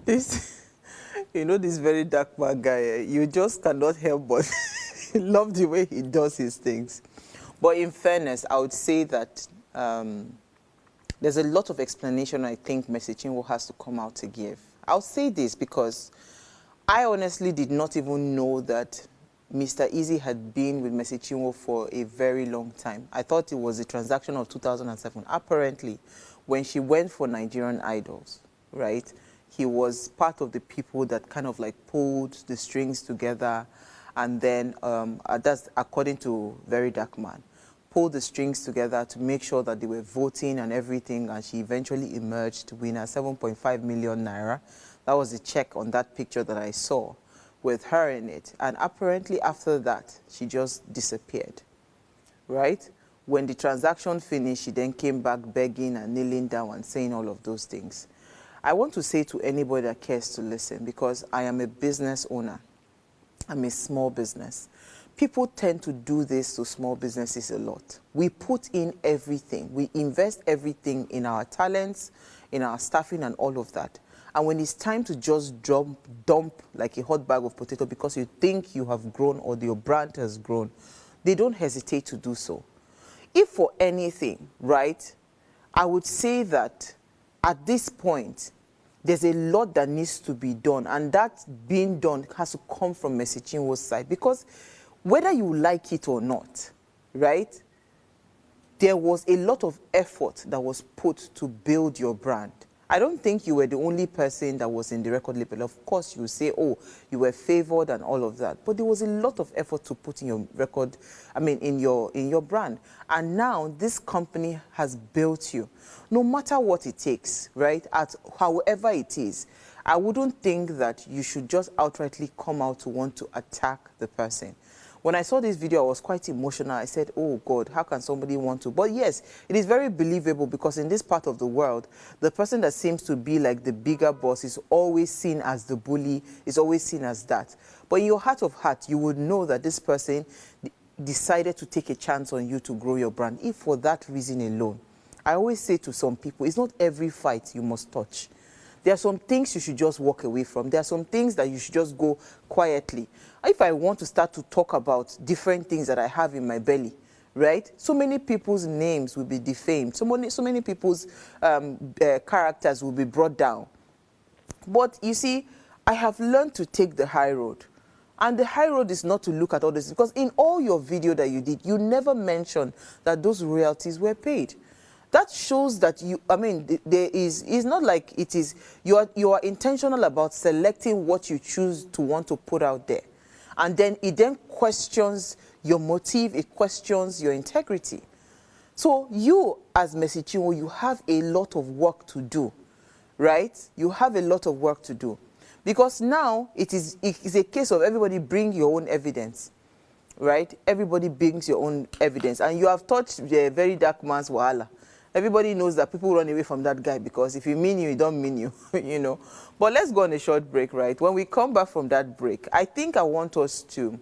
This, you know, this very dark man guy, you just cannot help but love the way he does his things. But in fairness, I would say that there's a lot of explanation I think Mercy Chinwo has to come out to give. I'll say this because I honestly did not even know that Mr. Easy had been with Mercy Chinwo for a very long time. I thought it was a transaction of 2007. Apparently, when she went for Nigerian Idols, right, he was part of the people that kind of like pulled the strings together, and then, that's according to Very Dark Man, pulled the strings together to make sure that they were voting and everything, and she eventually emerged winner, 7.5 million naira. That was the check on that picture that I saw with her in it. And apparently after that, she just disappeared, right? When the transaction finished, she then came back begging and kneeling down and saying all of those things. I want to say to anybody that cares to listen, because I am a business owner, I'm a small business. People tend to do this to small businesses a lot. We put in everything. We invest everything in our talents, in our staffing and all of that. And when it's time to just dump like a hot bag of potato because you think you have grown or your brand has grown, they don't hesitate to do so. If for anything, right, I would say that at this point, there's a lot that needs to be done, and that being done has to come from Mercy Chinwo's side, because whether you like it or not, right, there was a lot of effort that was put to build your brand. I don't think you were the only person that was in the record label. Of course, you say, oh, you were favored and all of that. But there was a lot of effort to put in your record, I mean, in your brand. And now this company has built you. No matter what it takes, right, at however it is, I wouldn't think that you should just outrightly come out to want to attack the person. When I saw this video, I was quite emotional. I said, oh, God, how can somebody want to? But yes, it is very believable, because in this part of the world, the person that seems to be like the bigger boss is always seen as the bully, is always seen as that. But in your heart of hearts, you would know that this person decided to take a chance on you to grow your brand, if for that reason alone. I always say to some people, it's not every fight you must touch. There are some things you should just walk away from. There are some things that you should just go quietly. If I want to start to talk about different things that I have in my belly, right? So many people's names will be defamed. So many people's characters will be brought down. But you see, I have learned to take the high road. And the high road is not to look at all this, because in all your video that you did, you never mentioned that those royalties were paid. That shows that you, I mean, it's not like it is, you are intentional about selecting what you choose to want to put out there. And then it then questions your motive, it questions your integrity. So you, as Mercy Chinwo, you have a lot of work to do, right? You have a lot of work to do. Because now it is a case of everybody bring your own evidence, right? Everybody brings your own evidence. And you have touched the Very Dark Man's wahala. Everybody knows that people run away from that guy, because if he mean you, he don't mean you, you know. But let's go on a short break, right? When we come back from that break, I think I want us to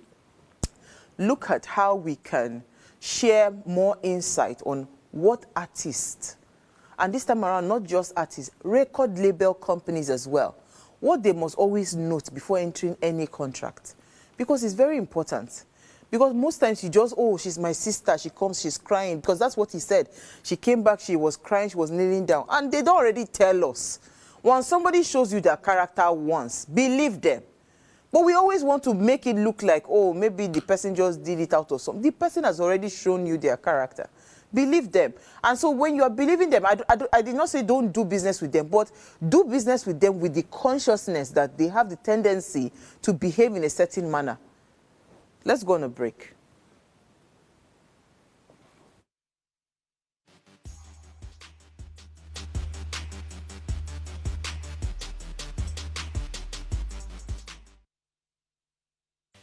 look at how we can share more insight on what artists, and this time around, not just artists, record label companies as well, what they must always note before entering any contract. Because it's very important. Because most times you just, oh, she's my sister, she comes, she's crying, because that's what he said. She came back, she was crying, she was kneeling down. And they don't already tell us. When somebody shows you their character once, believe them. But we always want to make it look like, oh, maybe the person just did it out of something. The person has already shown you their character. Believe them. And so when you are believing them, I did not say don't do business with them, but do business with them with the consciousness that they have the tendency to behave in a certain manner. Let's go on a break.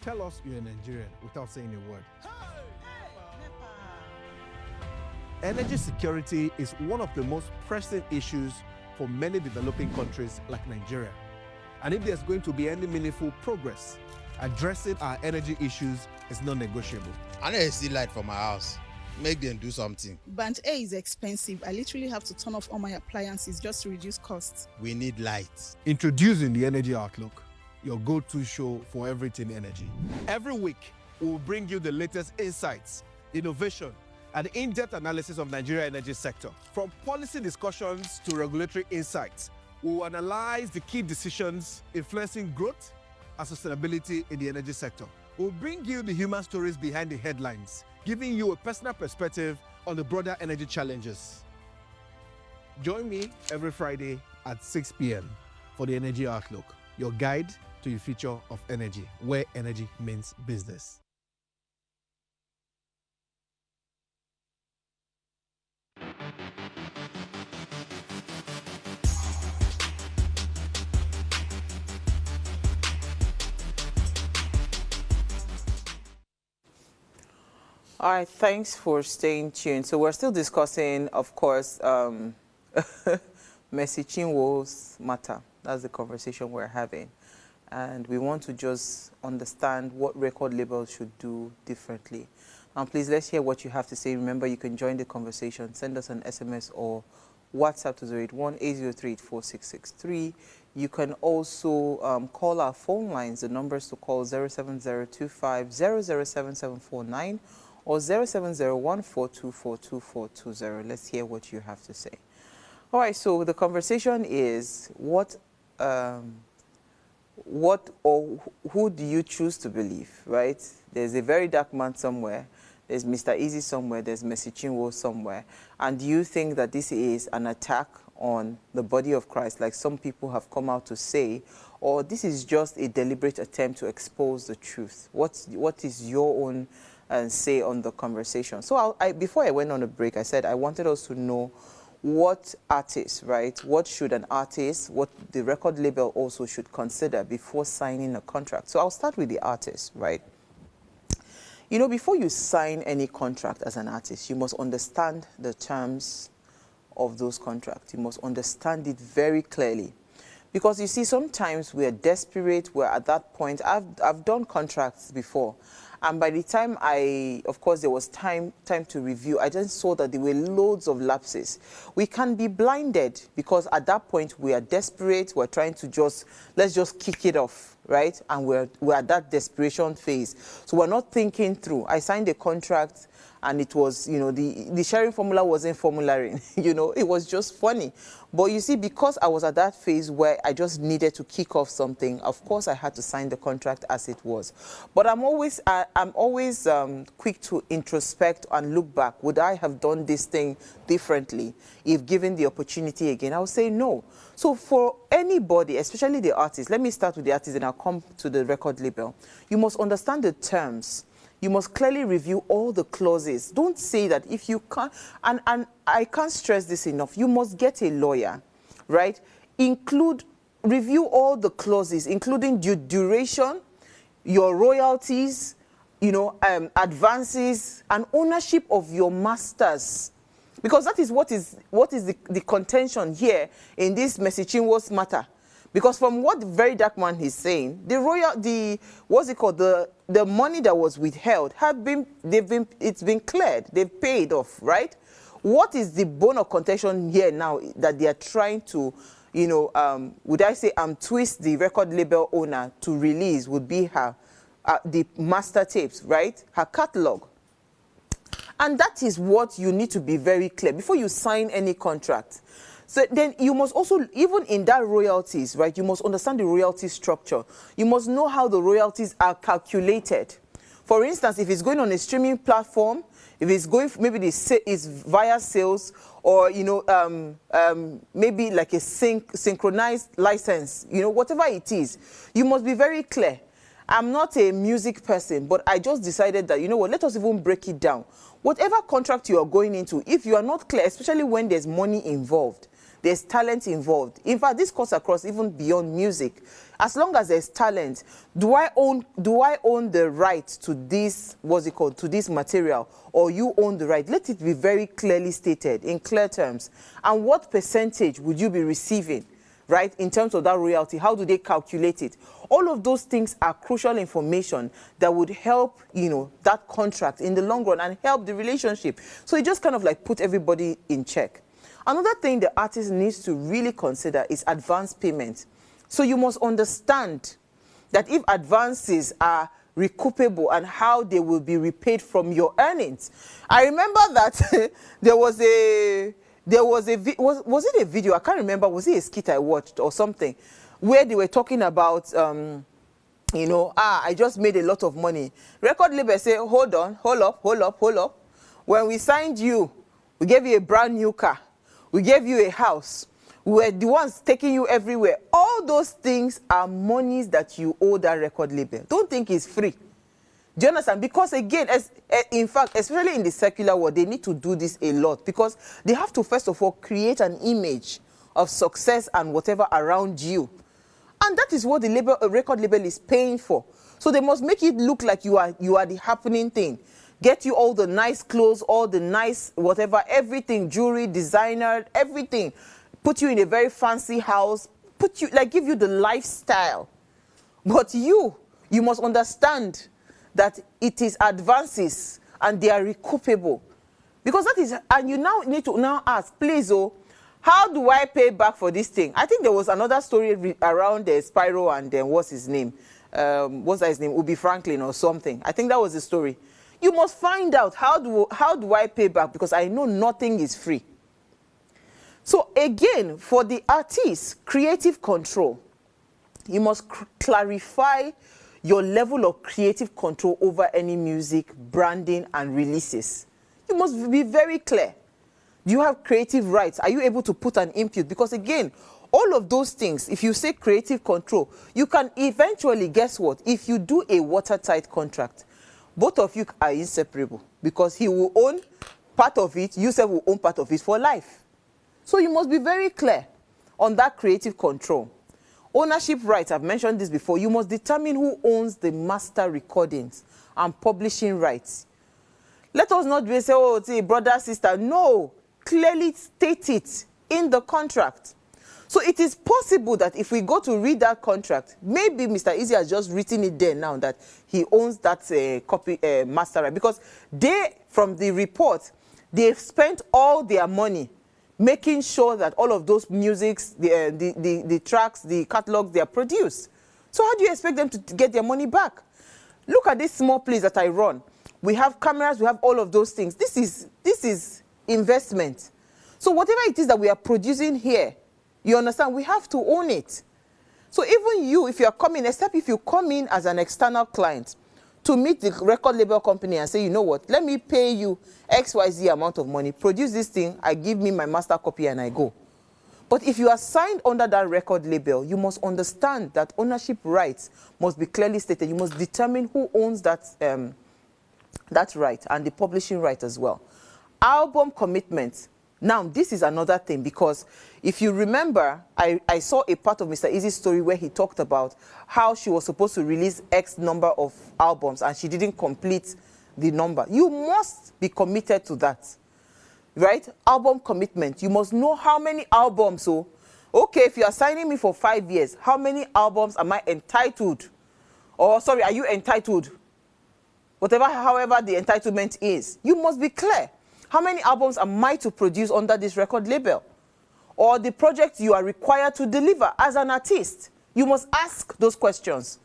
Tell us you're a Nigerian without saying a word. Energy security is one of the most pressing issues for many developing countries like Nigeria. And if there's going to be any meaningful progress, addressing our energy issues is non-negotiable. I need to see light from my house. Make them do something. Band A is expensive. I literally have to turn off all my appliances just to reduce costs. We need light. Introducing the Energy Outlook, your go-to show for everything energy. Every week, we'll bring you the latest insights, innovation, and in-depth analysis of Nigeria energy sector. From policy discussions to regulatory insights, we'll analyze the key decisions influencing growth and sustainability in the energy sector. We'll bring you the human stories behind the headlines, giving you a personal perspective on the broader energy challenges. Join me every Friday at 6 p.m. for the Energy Outlook, your guide to the future of energy, where energy means business. All right, thanks for staying tuned. So we're still discussing, of course, Mercy Chinwo's matter. That's the conversation we're having. And we want to just understand what record labels should do differently. Please, let's hear what you have to say. Remember, you can join the conversation. Send us an SMS or WhatsApp to 081-803-4663. You can also call our phone lines. The numbers to call 07025-007-749 or 07014242420. Let's hear what you have to say. All right, so the conversation is what or who do you choose to believe, right? There's a very dark man somewhere. There's Mr. Easy somewhere. There's Mercy Chinwo somewhere. And do you think that this is an attack on the body of Christ, like some people have come out to say, or this is just a deliberate attempt to expose the truth? What is your own say on the conversation? So before I went on a break, I said I wanted us to know what artists, right? What should an artist, what the record label also should consider before signing a contract. So I'll start with the artist, right? You know, before you sign any contract as an artist, you must understand the terms of those contracts. You must understand it very clearly. Because you see, sometimes we're desperate, we're at that point. I've done contracts before. And by the time of course, there was time to review, I just saw that there were loads of lapses. We can be blinded because at that point we are desperate. We're trying to let's just kick it off, right? And we're at that desperation phase. So we're not thinking through. I signed a contract and it was, you know, the sharing formula wasn't formulating. You know, it was just funny. But you see, because I was at that phase where I just needed to kick off something, of course I had to sign the contract as it was. But I'm always quick to introspect and look back. Would I have done this thing differently if given the opportunity again? I would say no. So for anybody, especially the artist, let me start with the artist and I'll come to the record label. You must understand the terms. You must clearly review all the clauses. Don't say that if you can't, and I can't stress this enough, you must get a lawyer, right? Review all the clauses, including due duration, your royalties, you know, advances, and ownership of your masters. Because that is what is the contention here in this Mercy Chinwo's matter. Because from what the very dark man is saying, the money that was withheld it's been cleared, they've paid off, right? What is the bone of contention here now that they are trying to, you know, would I say twist the record label owner to release would be her, the master tapes, right? Her catalog. And that is what you need to be very clear before you sign any contract. So then you must also, even in that royalties, right, you must understand the royalty structure. You must know how the royalties are calculated. For instance, if it's going on a streaming platform, if it's going, maybe it's via sales, or, you know, maybe like a synchronized license, you know, whatever it is, you must be very clear. I'm not a music person, but I just decided that, you know what, let us even break it down. Whatever contract you are going into, if you are not clear, especially when there's money involved, there's talent involved. In fact, this cuts across even beyond music. As long as there's talent, do I own the right to this, to this material, or you own the right? Let it be very clearly stated in clear terms. And what percentage would you be receiving? right? In terms of that royalty, how do they calculate it? All of those things are crucial information that would help, that contract in the long run and help the relationship. So it just kind of like put everybody in check. Another thing the artist needs to really consider is advance payment. So you must understand that if advances are recoupable and how they will be repaid from your earnings. I remember that was it a video? I can't remember. Was it a skit I watched or something where they were talking about, I just made a lot of money. Record label say, hold on, hold up. When we signed you, we gave you a brand new car. We gave you a house. We were the ones taking you everywhere. All those things are monies that you owe that record label. Don't think it's free. Do you understand? Because again, in fact, especially in the secular world, they need to do this a lot because they have to, first of all, create an image of success and whatever around you. And that is what the record label is paying for. So they must make it look like you are the happening thing. Get you all the nice clothes, all the nice whatever, everything, jewelry, designer, everything. Put you in a very fancy house, give you the lifestyle. But you must understand that it is advances and they are recoupable. Because that is, and you now need to now ask, please, how do I pay back for this thing? I think there was another story around Spyro and then what's his name? Ubi Franklin or something. I think that was the story. You must find out how do I pay back because I know nothing is free. So again, for the artist, creative control, you must clarify your level of creative control over any music, branding, and releases. You must be very clear. Do you have creative rights? Are you able to put an input? Because again, all of those things, if you say creative control, you can eventually, guess what? If you do a watertight contract, both of you are inseparable because he will own part of it, you will own part of it for life. So you must be very clear on that creative control. Ownership rights, I've mentioned this before. You must determine who owns the master recordings and publishing rights. Let us not be say, oh, it's a brother, sister. No, clearly state it in the contract. So it is possible that if we go to read that contract, maybe Mr. Easy has just written it there now that he owns that copy master right. Because they, from the report, they've spent all their money making sure that all of those musics, the tracks, the catalogs, they are produced. So how do you expect them to get their money back? Look at this small place that I run. We have cameras, we have all of those things. This is investment. So whatever it is that we are producing here, you understand, we have to own it. So even you, if you are coming, except if you come in as an external client to meet the record label company and say, you know what, let me pay you XYZ amount of money, produce this thing, I give me my master copy and I go. But if you are signed under that record label, you must understand that ownership rights must be clearly stated. You must determine who owns that right and the publishing right as well. Album commitment. Now, this is another thing because if you remember, I saw a part of Mr. Easy's story where he talked about how she was supposed to release X number of albums and she didn't complete the number. You must be committed to that, right? Album commitment. You must know how many albums. So, okay, if you are signing me for 5 years, how many albums am I entitled? Or, sorry, are you entitled? However the entitlement is. You must be clear. How many albums am I to produce under this record label? Or the project you are required to deliver as an artist? You must ask those questions.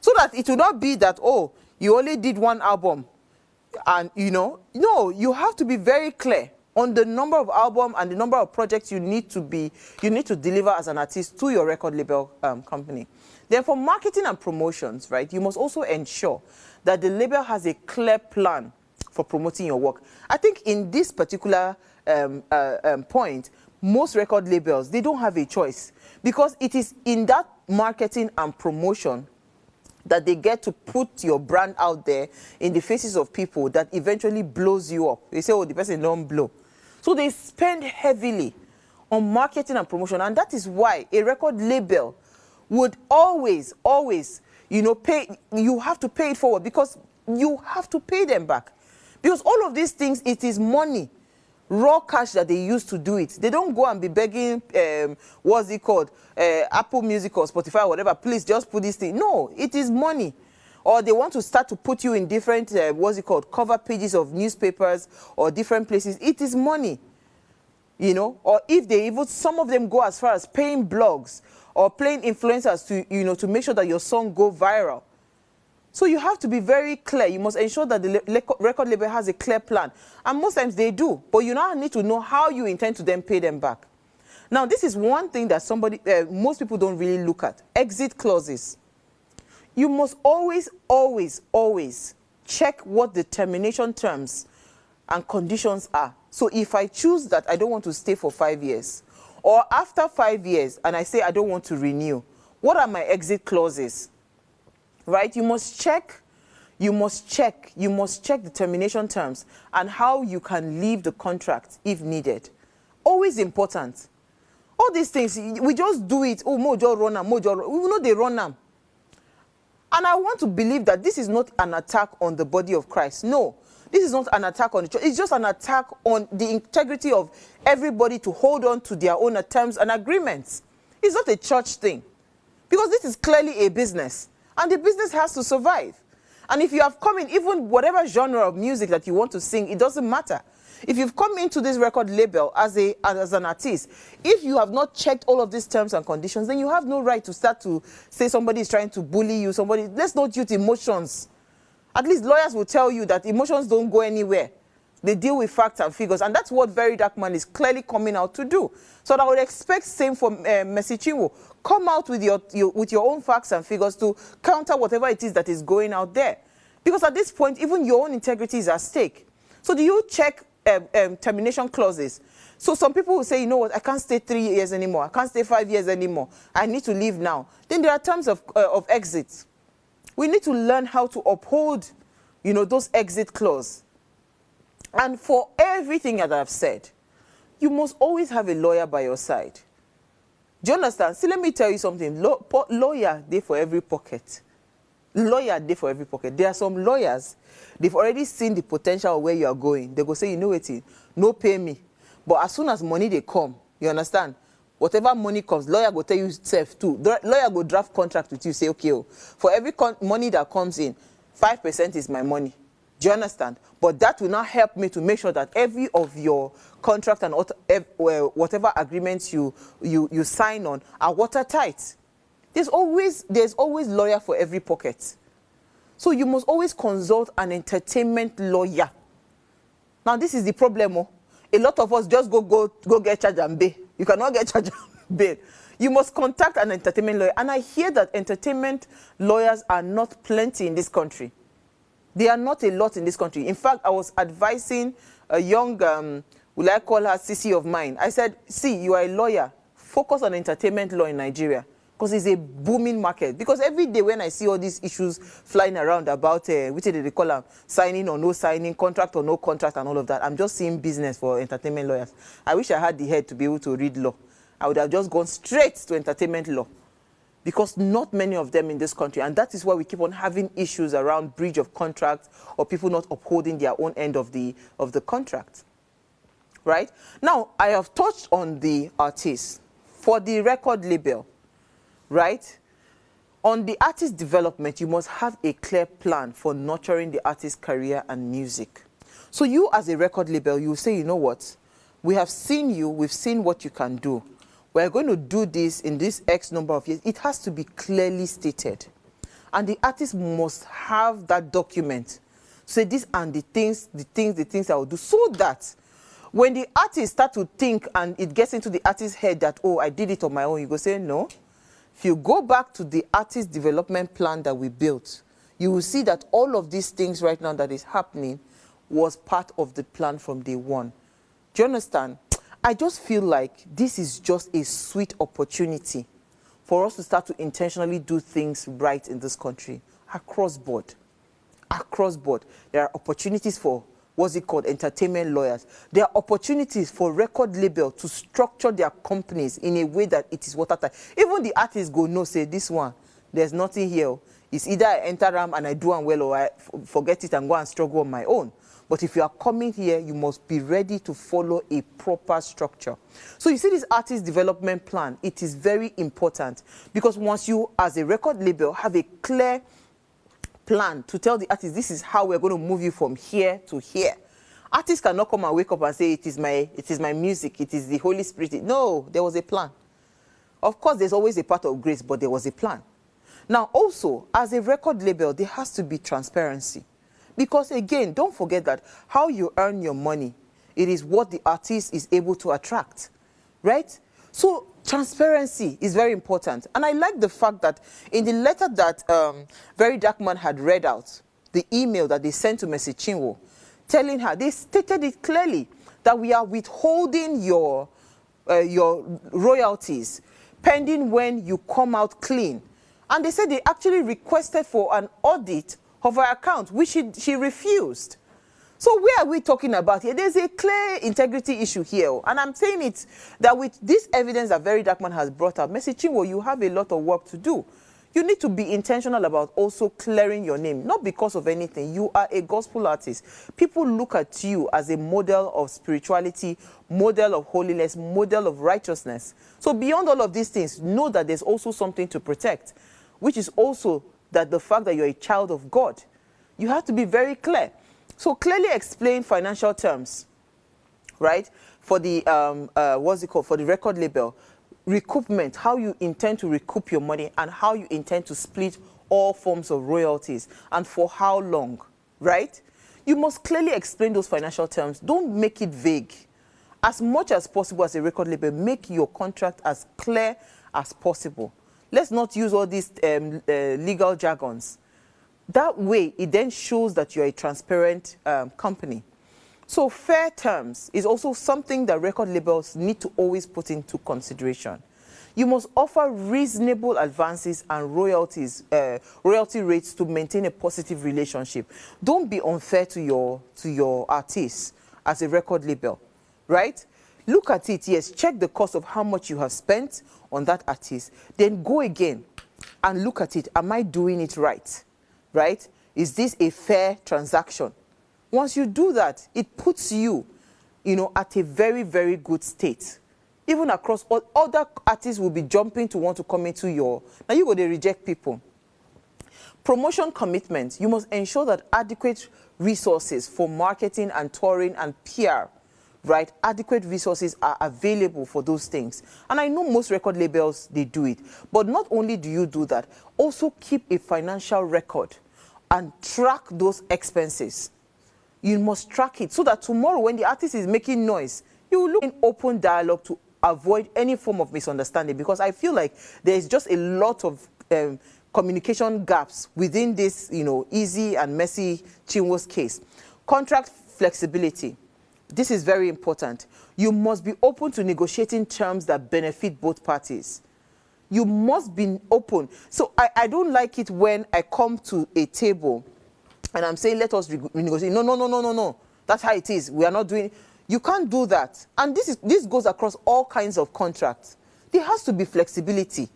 So that it will not be that, oh, you only did one album. And, no, you have to be very clear on the number of albums and the number of projects you need to deliver as an artist to your record label company. Then for marketing and promotions, right, you must also ensure that the label has a clear plan for promoting your work. I think in this particular point, most record labels, they don't have a choice because it is in that marketing and promotion that they get to put your brand out there in the faces of people that eventually blows you up. They say, oh, the person don't blow. So they spend heavily on marketing and promotion, and that is why a record label would always, pay. You have to pay it forward because you have to pay them back. Because all of these things, it is money, raw cash that they use to do it. They don't go and be begging, what's it called, Apple Music or Spotify or whatever, please just put this thing. No, it is money. Or they want to start to put you in different, what's it called, cover pages of newspapers or different places. It is money, you know. Or if they even, some of them go as far as paying blogs or paying influencers to, you know, to make sure that your song go viral. So you have to be very clear. You must ensure that the record label has a clear plan. And most times they do. But you now need to know how you intend to then pay them back. Now, this is one thing that most people don't really look at. Exit clauses. You must always, always, always check what the termination terms and conditions are. So if I choose that I don't want to stay for 5 years, or after 5 years and I say I don't want to renew, what are my exit clauses? Right? You must check the termination terms and how you can leave the contract if needed. Always important. All these things, we just do it. Oh, mojo run am, mojo run. We know they run am. And I want to believe that this is not an attack on the body of Christ. No, this is not an attack on the church. It's just an attack on the integrity of everybody to hold on to their own terms and agreements. It's not a church thing. Because this is clearly a business. And the business has to survive. And if you have come in, even whatever genre of music that you want to sing, it doesn't matter. If you've come into this record label as an artist, if you have not checked all of these terms and conditions, then you have no right to start to say somebody is trying to bully you. Let's not use emotions. At least lawyers will tell you that emotions don't go anywhere. They deal with facts and figures. And that's what Very Dark Man is clearly coming out to do. So I would expect same for Mercy Chinwo. Come out with your own facts and figures to counter whatever it is that is going out there. Because at this point, even your own integrity is at stake. So do you check termination clauses? So some people will say, you know what, I can't stay 3 years anymore. I can't stay 5 years anymore. I need to leave now. Then there are terms of exit. We need to learn how to uphold, you know, those exit clauses. And for everything that I've said, you must always have a lawyer by your side. Do you understand? See, let me tell you something. Lawyer, they for every pocket. Lawyer, they for every pocket. There are some lawyers, they've already seen the potential of where you are going. They go say, you know what, no pay me. But as soon as money they come, you understand? Whatever money comes, lawyer go tell you self too. The lawyer go draft contract with you, say, okay, for every money that comes in, 5% is my money. Do you understand? But that will not help me to make sure that every of your contract and whatever agreements you sign on are watertight. There's always lawyer for every pocket. So you must always consult an entertainment lawyer. Now this is the problem. A lot of us just go get charge and bail. You cannot get charge and bail. You must contact an entertainment lawyer. And I hear that entertainment lawyers are not plenty in this country. They are not a lot in this country. In fact, I was advising a young, will I call her Sissy of mine. I said, see, you are a lawyer. Focus on entertainment law in Nigeria. Because it's a booming market. Because every day when I see all these issues flying around about, which they call them, signing or no signing, contract or no contract and all of that, I'm just seeing business for entertainment lawyers. I wish I had the head to be able to read law. I would have just gone straight to entertainment law. Because not many of them in this country. And that is why we keep on having issues around breach of contract or people not upholding their own end of the contract. Right? Now, I have touched on the artist. For the record label, right? On the artist development, you must have a clear plan for nurturing the artist's career and music. So you as a record label, you say, you know what? We have seen you. We've seen what you can do. We're going to do this in this X number of years. It has to be clearly stated. And the artist must have that document. Say these are the things I will do. So that when the artist starts to think and it gets into the artist's head that, oh, I did it on my own, you go say, no. If you go back to the artist development plan that we built, you will see that all of these things right now that is happening was part of the plan from day one. Do you understand? I just feel like this is just a sweet opportunity for us to start to intentionally do things right in this country, across board. Across board. There are opportunities for, what's it called, entertainment lawyers. There are opportunities for record label to structure their companies in a way that it is watertight. Even the artists go, no, say this one, There's nothing here. It's either I enter them and I do them well, or I forget it and go and struggle on my own. But if you are coming here, you must be ready to follow a proper structure. So you see this artist development plan, it is very important, because once you, as a record label, have a clear plan to tell the artist, this is how we're going to move you from here to here. Artists cannot come and wake up and say, it is my music, it is the Holy Spirit. No, there was a plan. Of course, there's always a part of grace, but there was a plan. Now, also, as a record label, there has to be transparency. Because, again, don't forget that how you earn your money, it is what the artist is able to attract, right? So transparency is very important. And I like the fact that in the letter that Very Dark Man had read out, the email that they sent to Mrs. Chinwo, telling her, they stated it clearly, that we are withholding your royalties pending when you come out clean. And they said they actually requested for an audit of her account, which she refused. So where are we talking about here? There's a clear integrity issue here. And I'm saying it that with this evidence that Very Dark Man has brought up, Mrs. Chinwo, you have a lot of work to do. You need to be intentional about also clearing your name, not because of anything. You are a gospel artist. People look at you as a model of spirituality, model of holiness, model of righteousness. So beyond all of these things, know that there's also something to protect, which is also that the fact that you're a child of God. You have to be very clear. So clearly explain financial terms, right? For the, what's it called, for the record label. Recoupment, how you intend to recoup your money and how you intend to split all forms of royalties and for how long, right? You must clearly explain those financial terms. Don't make it vague. As much as possible as a record label, make your contract as clear as possible. Let's not use all these legal jargons. That way, it then shows that you're a transparent company. So fair terms is also something that record labels need to always put into consideration. You must offer reasonable advances and royalty rates to maintain a positive relationship. Don't be unfair to your artists as a record label, right? Look at it, yes, check the cost of how much you have spent on that artist. Then go again and look at it. Am I doing it right? Right? Is this a fair transaction? Once you do that, it puts you, at a very, very good state. Even across all other artists will be jumping to want to come into your... Now you go to reject people. Promotion commitments. You must ensure that adequate resources for marketing and touring and PR, right? Adequate resources are available for those things. And I know most record labels, they do it. But not only do you do that, also keep a financial record and track those expenses. You must track it so that tomorrow when the artist is making noise, you will look in open dialogue to avoid any form of misunderstanding, because I feel like there is just a lot of communication gaps within this, easy and messy Chinwo's case. Contract flexibility. This is very important. You must be open to negotiating terms that benefit both parties. You must be open. So I don't like it when I come to a table and I'm saying, let us renegotiate. No. That's how it is. We are not doing... You can't do that. And this goes across all kinds of contracts. There has to be flexibility.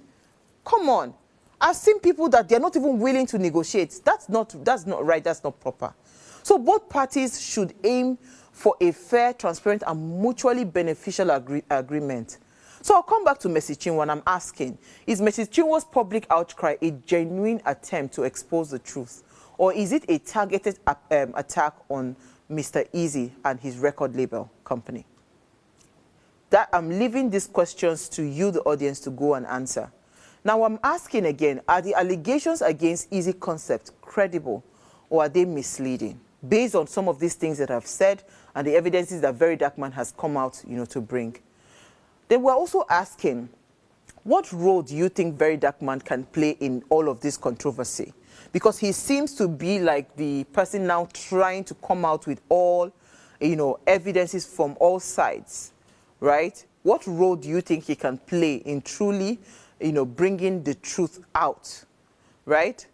Come on. I've seen people that they're not even willing to negotiate. That's not right. That's not proper. So both parties should aim for a fair, transparent, and mutually beneficial agreement. So I'll come back to Mrs. Chinwo and I'm asking, is Mrs. Chinwo's public outcry a genuine attempt to expose the truth? Or is it a targeted attack on Mr. Easy and his record label company? That I'm leaving these questions to you, the audience, to go and answer. Now I'm asking again, are the allegations against Easy Concept credible or are they misleading? Based on some of these things that I've said and the evidences that Very Dark Man has come out, to bring. Then we're also asking, what role do you think Very Dark Man can play in all of this controversy? Because he seems to be like the person now trying to come out with all, evidences from all sides, right? What role do you think he can play in truly, bringing the truth out, right?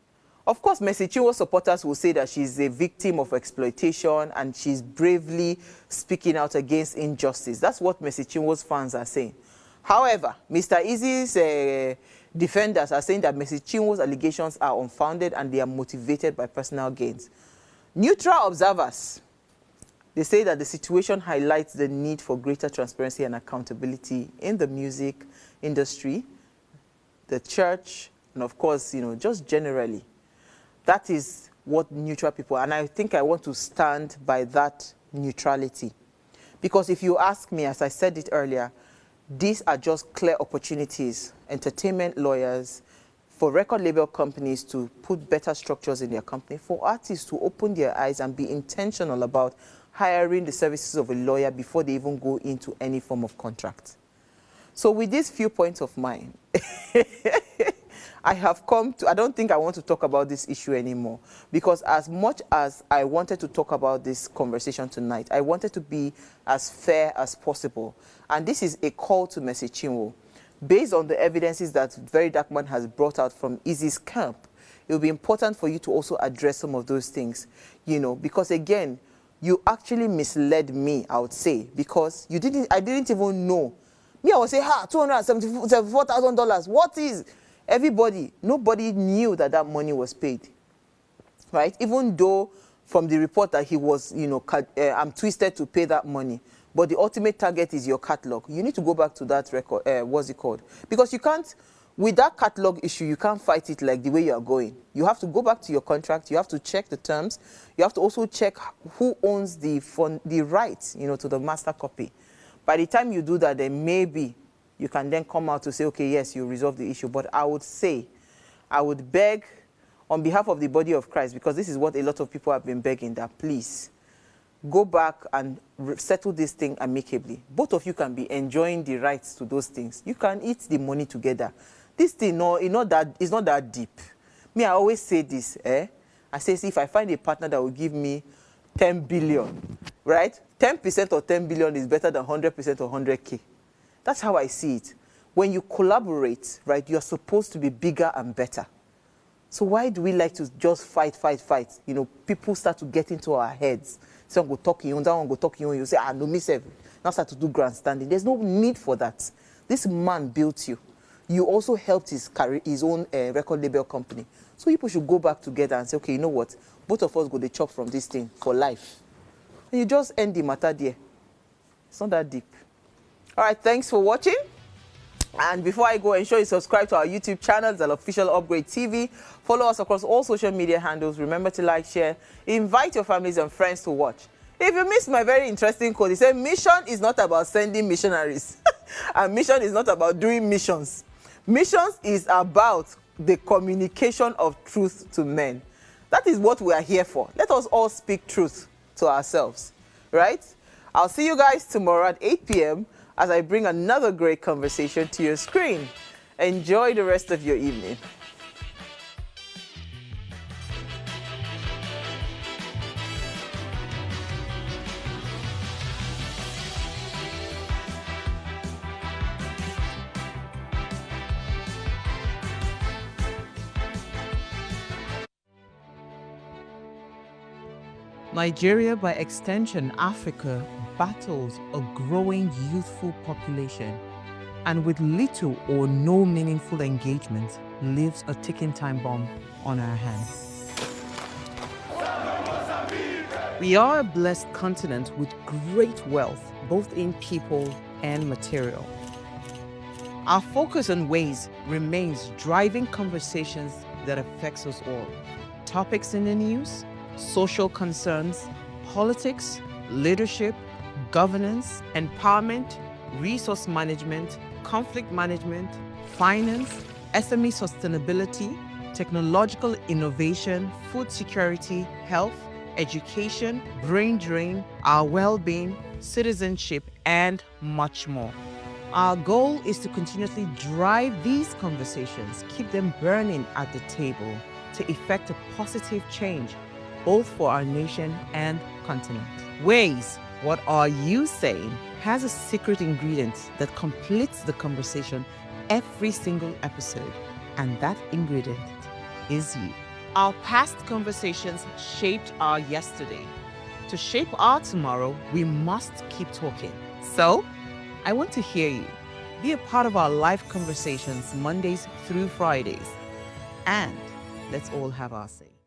Of course, Mrs. Chinwo's supporters will say that she's a victim of exploitation and she's bravely speaking out against injustice. That's what Mrs. Chinwo's fans are saying. However, Mr. Easy's defenders are saying that Mrs. Chinwo's allegations are unfounded and they are motivated by personal gains. Neutral observers, they say that the situation highlights the need for greater transparency and accountability in the music industry, the church, and of course, just generally. That is what neutral people, and I think I want to stand by that neutrality. Because if you ask me, as I said it earlier, these are just clear opportunities, entertainment lawyers, for record label companies to put better structures in their company, for artists to open their eyes and be intentional about hiring the services of a lawyer before they even go into any form of contract. So with these few points of mine, I have come to, I don't think I want to talk about this issue anymore, because as much as I wanted to talk about this conversation tonight, I wanted to be as fair as possible. And this is a call to Mercy Chinwo. Based on the evidences that Very Dark Man has brought out from Izzy's camp, it will be important for you to also address some of those things, because again, you actually misled me, I would say, because I didn't even know. Me, I would say, $274,000. What is? Nobody knew that money was paid, right? Even though from the report that he was, I'm twisted to pay that money. But the ultimate target is your catalog. You need to go back to that record, what's it called? Because you can't, with that catalog issue, you can't fight it like the way you are going. You have to go back to your contract. You have to check the terms. You have to also check who owns the rights, to the master copy. By the time you do that, then maybe you can then come out to say, okay, yes, you resolve the issue. But I would beg on behalf of the body of Christ, because this is what a lot of people have been begging, that please go back and settle this thing amicably. Both of you can be enjoying the rights to those things. You can eat the money together. This thing, it's not that deep. Me, I always say this, I say, see, if I find a partner that will give me 10 billion, right? 10% of 10 billion is better than 100% of 100K. That's how I see it. When you collaborate, right, you're supposed to be bigger and better. So why do we like to just fight? People start to get into our heads. Some go talk you, that one go talk you say, no, me sef. Now start to do grandstanding. There's no need for that. This man built you. You also helped his own record label company. So people should go back together and say, okay, you know what? Both of us go to chop from this thing for life. And you just end the matter there. It's not that deep. All right, thanks for watching. And before I go, ensure you subscribe to our YouTube channel, the Official Upgrade TV. Follow us across all social media handles. Remember to like, share, invite your families and friends to watch. If you missed my very interesting quote, he said, mission is not about sending missionaries. And mission is not about doing missions. Missions is about the communication of truth to men. That is what we are here for. Let us all speak truth to ourselves, right? I'll see you guys tomorrow at 8 p.m. as I bring another great conversation to your screen. Enjoy the rest of your evening. Nigeria, by extension Africa, battles a growing youthful population, and with little or no meaningful engagement, leaves a ticking time bomb on our hands. We are a blessed continent with great wealth, both in people and material. Our focus on ways remains driving conversations that affects us all. Topics in the news, social concerns, politics, leadership, governance, empowerment, resource management, conflict management, finance, SME sustainability, technological innovation, food security, health, education, brain drain, our well-being, citizenship, and much more. Our goal is to continuously drive these conversations, keep them burning at the table to effect a positive change both for our nation and continent. Ways, what are you saying, has a secret ingredient that completes the conversation every single episode, and that ingredient is you. Our past conversations shaped our yesterday. To shape our tomorrow, we must keep talking. So, I want to hear you. Be a part of our live conversations Mondays through Fridays. And let's all have our say.